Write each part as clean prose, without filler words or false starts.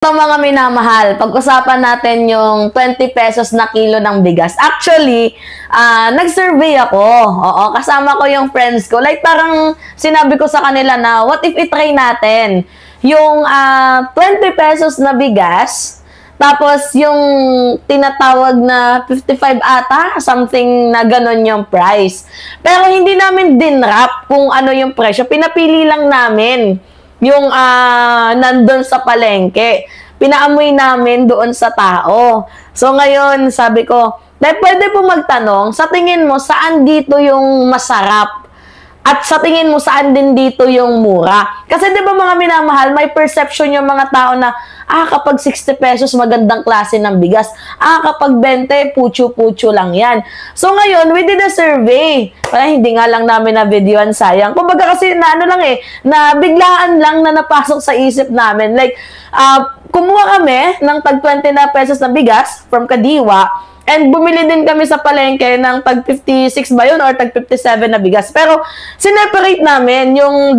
Ito mga minamahal, pag-usapan natin yung 20 pesos na kilo ng bigas. Actually, nag-survey ako. Oo, kasama ko yung friends ko. Like parang sinabi ko sa kanila na, what if i-try natin yung 20 pesos na bigas, tapos yung tinatawag na 55 ata, something na ganon yung price. Pero hindi namin dinrap kung ano yung presyo. Pinapili lang namin yung nandun sa palengke. Pinaamoy namin doon sa tao. So ngayon, sabi ko, pwede po magtanong, sa tingin mo, saan dito yung masarap? At sa tingin mo, saan din dito yung mura? Kasi di ba mga minamahal, may perception yung mga tao na, kapag 60 pesos, magandang klase ng bigas. Kapag 20, pucho-pucho lang yan. So ngayon, we did a survey. Hindi nga lang namin na videoan, sayang. Kumbaga kasi na ano lang na biglaan lang na napasok sa isip namin. Like, kumuha kami ng tag 20 na pesos na bigas from Kadiwa. And bumili din kami sa palengke ng tag 56 ba yun or tag 57 na bigas. Pero sineparate namin yung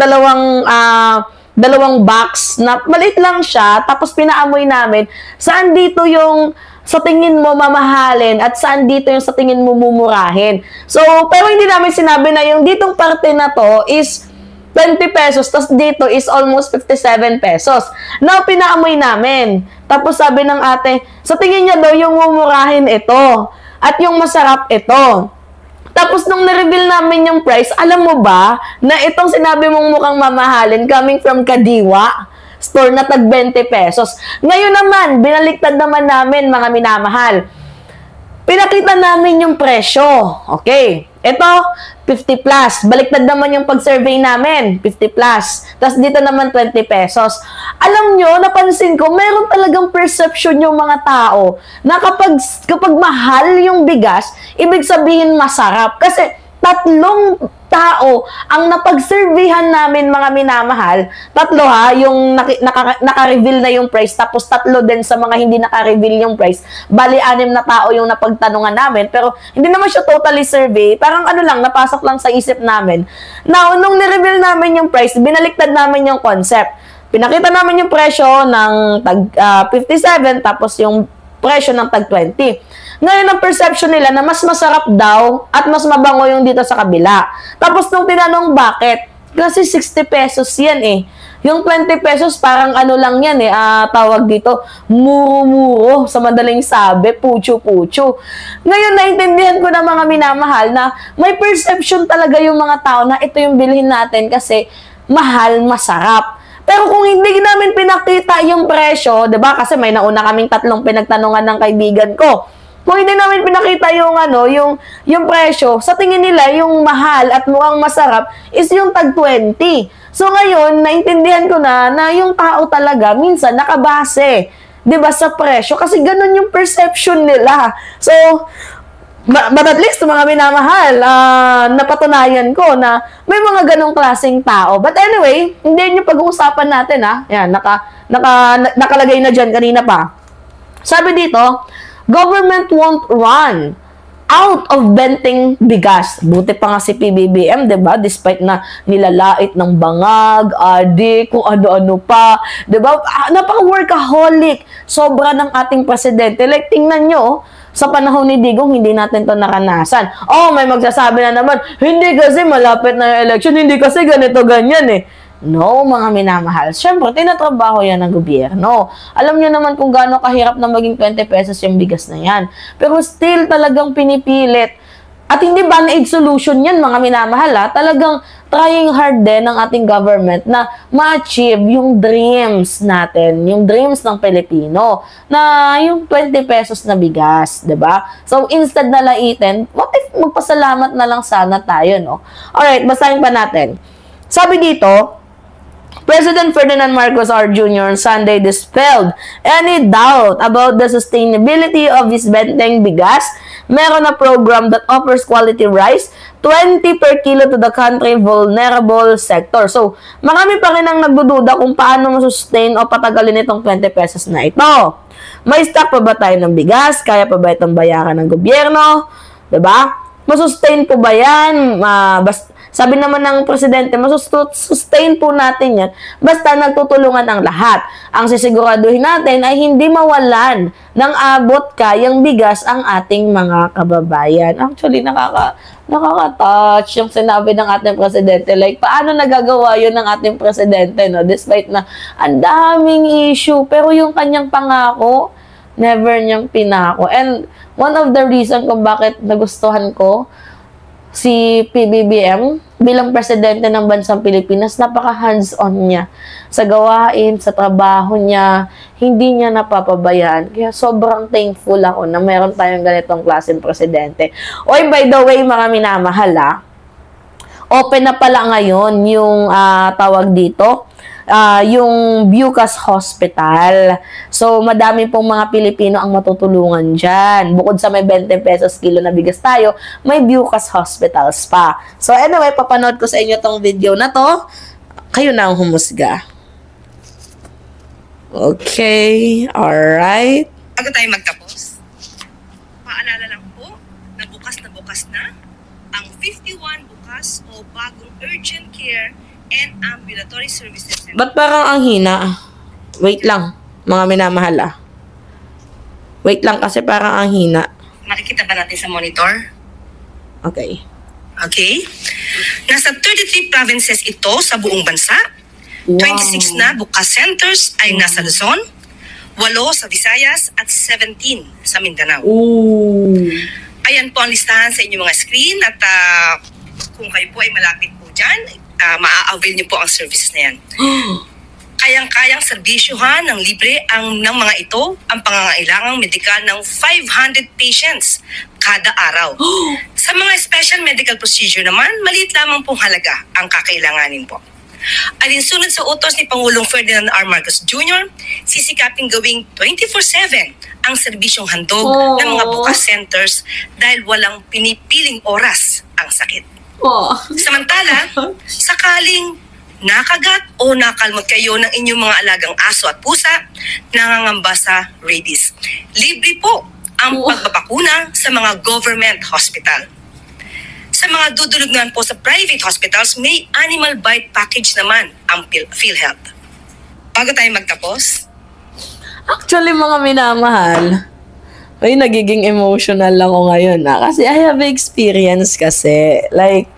dalawang box na maliit lang siya. Tapos pinaamoy namin saan dito yung sa tingin mo mamahalin at saan dito yung sa tingin mo mumurahin. So, pero hindi namin sinabi na yung ditong parte na to is 20 pesos, tapos dito is almost 57 pesos. Now, pinaamoy namin. Tapos sabi ng ate, sa tingin niya daw yung mumurahin ito. At yung masarap ito. Tapos nung na-reveal namin yung price, alam mo ba na itong sinabi mong mukhang mamahalin coming from Kadiwa store na tag 20 pesos. Ngayon naman, binaliktad naman namin mga minamahal. Pinakita namin yung presyo. Okay. Ito, 50 plus. Baliktad naman yung pag-survey namin, 50 plus. Tapos dito naman 20 pesos. Alam nyo, napansin ko, meron talagang perception yung mga tao na kapag mahal yung bigas, ibig sabihin masarap. Kasi tatlong tao ang napag-surveyhan namin mga minamahal. Tatlo yung naka-reveal na yung price, tapos tatlo din sa mga hindi naka-reveal yung price. Bali, 6 na tao yung napagtanungan namin, pero hindi naman siya totally survey. Parang ano lang, napasok lang sa isip namin. Now, nung ni-reveal namin yung price, binaliktad namin yung concept. Pinakita namin yung presyo ng tag 57, tapos yung presyo ng tag 20. Ngayon, ang perception nila na mas masarap daw at mas mabango yung dito sa kabila. Tapos, nung tinanong bakit, kasi 60 pesos yan Yung 20 pesos, parang ano lang yan tawag dito, muro-muro, sa madaling sabi, pucho-pucho. Ngayon, naintindihan ko na mga minamahal na may perception talaga yung mga tao na ito yung bilhin natin kasi mahal, masarap. Pero kung hindi namin pinakita yung presyo, 'di ba? Kasi may nauna kaming 3 pinagtanungan ng kaibigan ko. Kung hindi namin pinakita yung yung presyo, sa tingin nila yung mahal at mukhang masarap is yung tag 20. So ngayon, naintindihan ko na yung tao talaga minsan nakabase, 'di ba, sa presyo kasi ganun yung perception nila. So but at least, mga minamahal, napatunayan ko na may mga ganong klaseng tao. But anyway, hindi yung pag-uusapan natin, Yan, nakalagay na dyan kanina pa. Sabi dito, government won't run out of benting bigas. Buti pa nga si PBBM, diba? Despite na nilalait ng bangag, adik, kung ano-ano pa. Diba? Napaka-workaholic. Sobra ng ating presidente. Like, tingnan nyo, sa panahon ni Digong, hindi natin to naranasan. May magsasabi na naman, hindi kasi malapit na yung election, hindi kasi ganito, ganyan No, mga minamahal. Siyempre, tinatrabaho yan ng gobyerno. Alam nyo naman kung gaano kahirap na maging 20 pesos yung bigas na yan. Pero still, talagang pinipilit. At hindi band-aid solution yan, mga minamahal. Talagang trying hard din ng ating government na ma-achieve yung dreams natin, yung dreams ng Pilipino, na yung 20 pesos na bigas, 'di ba? So, instead na laitin, what if magpasalamat na lang sana tayo, no? Alright, basahin pa natin. Sabi dito, President Ferdinand Marcos R. Jr. on Sunday dispelled any doubt about the sustainability of his benteng bigas. Meron na program that offers quality rice, 20 per kilo to the country vulnerable sector. So, marami pa rin ang nagdududa kung paano masustain o patagalin itong 20 pesos na ito. May stock pa ba tayo ng bigas? Kaya pa ba itong bayaran ng gobyerno? Diba? Masustain po ba yan? Sabi naman ng presidente, masustain po natin yan basta nagtutulungan ang lahat. Ang sisiguraduhin natin ay hindi mawalan ng abot kayang bigas ang ating mga kababayan. Actually, nakaka-touch yung sinabi ng ating presidente. Like, paano nagagawa yun ng ating presidente, no? Despite na ang daming issue, pero yung kanyang pangako, never niyang pinako. And one of the reason kung bakit nagustuhan ko si PBBM bilang presidente ng bansang Pilipinas, napaka hands-on niya sa gawain, sa trabaho niya, hindi niya napapabayaan. Kaya sobrang thankful ako na meron tayong ganitong klaseng presidente. Oy, by the way, mga minamahal, open na pala ngayon yung tawag dito, yung Bucas Hospital. So, madami pong mga Pilipino ang matutulungan dyan. Bukod sa may 20 pesos kilo na bigas tayo, may Bucas Hospitals pa. So, anyway, papanood ko sa inyo tong video na to. Kayo na ang humusga. Okay, alright. Bago tayo magtapos, paalala lang po na bukas na ang 51 bukas o bagong urgent care and ambulatory services. Ba't parang ang hina? Wait lang, mga minamahal. Wait lang kasi parang ang hina. Makikita ba natin sa monitor? Okay. Okay. Nasa 33 provinces ito sa buong bansa. Wow. 26 na bukas centers ay nasa Luzon, 8 sa Visayas at 17 sa Mindanao. Ooh. Ayan po ang listahan sa inyong mga screen at kung kayo po ay malapit po dyan, maa-avail niyo po ang services na yan. Kayang-kayang serbisyuhan ng libre ng mga ito ang pangangailangang medikal ng 500 patients kada araw. Sa mga special medical procedure naman, maliit lamang pong halaga ang kakailanganin po. Alinsunod sa utos ni Pangulong Ferdinand R. Marcos Jr., sisikaping gawing 24/7 ang serbisyong handog ng mga bukas centers dahil walang pinipiling oras ang sakit. Samantala, sakaling nakagat o nakalmot kayo ng inyong mga alagang aso at pusa, nangangamba sa rabies, libre po ang pagbabakuna sa mga government hospital. Sa mga dudulog naman po sa private hospitals, may animal bite package naman ang PhilHealth. Bago tayo magtapos, actually, mga minamahal, ay, nagiging emotional ako ngayon kasi I have experience kasi. Like,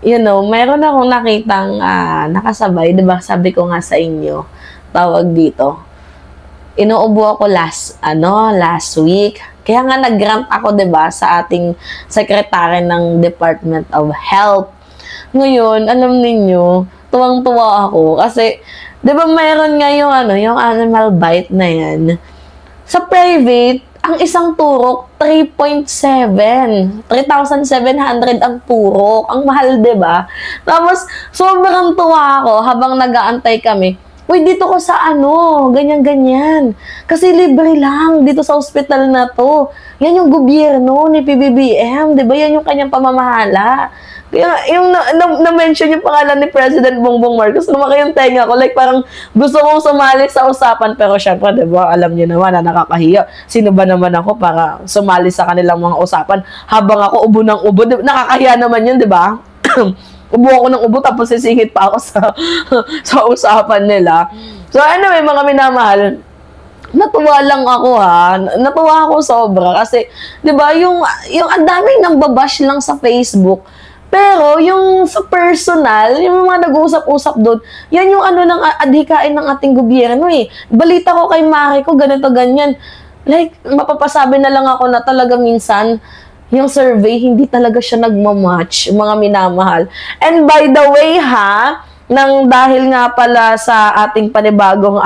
you know, meron akong nakitang nakasabay, diba? Sabi ko nga sa inyo, tawag dito. Inuubo ako last week. Kaya nga nag-grant ako, diba, sa ating secretary ng Department of Health. Ngayon, alam ninyo, tuwang-tuwa ako kasi, diba, meron nga yung animal bite na yan. Sa private, ang isang turok, 3.7. 3,700 ang turok. Ang mahal, diba? Tapos, sobrang tuwa ako habang nag-aantay kami. Uy, dito ko sa ganyan-ganyan. Kasi libre lang dito sa hospital na to. Yan yung gobyerno ni PBBM, diba? Yan yung kanyang pamamahala. Kaya yung na-mention yung pangalan ni President Bongbong Marcos, lumaki yung tenga ko. Like, parang gusto kong sumali sa usapan. Pero syempre, diba, alam niyo naman na nakakahiya. Sino ba naman ako para sumali sa kanilang mga usapan habang ako ubo ng ubo? Diba? Nakakahiya naman yun, diba? Ubo ako ng ubo tapos sisingit pa ako sa usapan nila. So, anyway, mga minamahal, natuwa lang ako Natuwa ako sobra kasi 'di ba yung ang daming nang babash lang sa Facebook. Pero yung sa personal, yung mga nag-uusap-usap doon, yan yung ng adhikain ng ating gobyerno eh. Balita ko kay Mari ko ganito ganyan. Like mapapasabi na lang ako na talaga minsan yung survey hindi talaga siya nagma-match, mga minamahal. And by the way dahil nga pala sa ating panibagong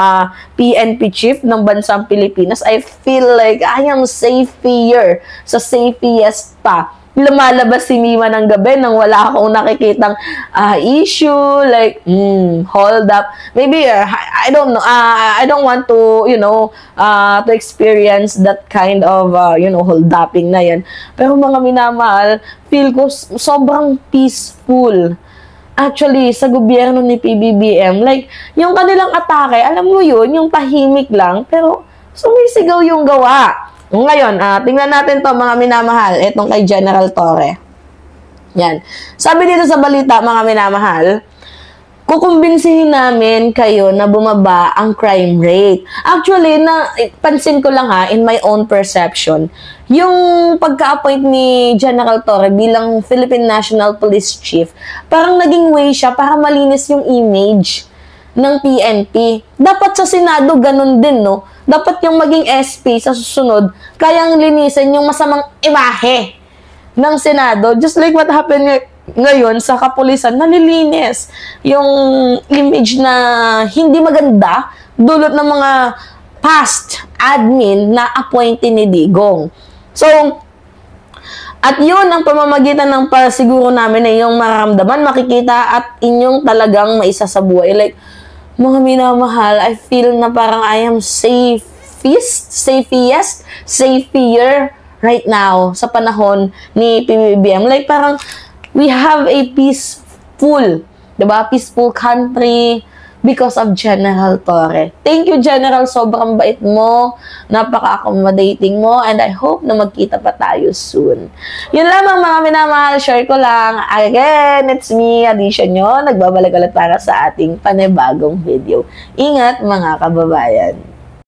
PNP chief ng bansang Pilipinas, I feel like I am safer sa safest pa. Lumalabas si Mima ng gabi nang wala akong nakikitang issue, like, hold up. Maybe, I don't know, I don't want to, to experience that kind of, hold upping na yan. Pero mga minamahal, feel ko sobrang peaceful. Actually, sa gobyerno ni PBBM, like, yung kanilang atake, alam mo yun, yung tahimik lang, pero sumisigaw yung gawa. Ngayon, tingnan natin to mga minamahal, itong kay General Torre. Yan. Sabi dito sa balita, mga minamahal, kukumbinsihin namin kayo na bumaba ang crime rate. Actually, pansin ko lang in my own perception, yung pagka-appoint ni General Torre bilang Philippine National Police Chief, parang naging way siya para malinis yung image ng PNP. Dapat sa Senado, ganun din, no? Dapat yung maging SP sa susunod, kayang linisin yung masamang imahe ng Senado. Just like what happened ngayon sa kapulisan, nalilinis yung image na hindi maganda dulot ng mga past admin na appointee ni Digong. So, at yun ang pamamagitan ng pasiguro namin ay yung mararamdaman, makikita at inyong talagang maisasabuhay. Like, mga minamahal, I feel na parang I am safer right now sa panahon ni PBBM. Like, parang we have a peaceful, diba? Peaceful country because of General Torre. Thank you, General. Sobrang bait mo. Napaka-accommodating mo. And I hope na magkita pa tayo soon. Yun lamang, mga minamahal. Share ko lang. Again, it's me, Alicia nyo. Nagbabalik ulit para sa ating panibagong video. Ingat, mga kababayan.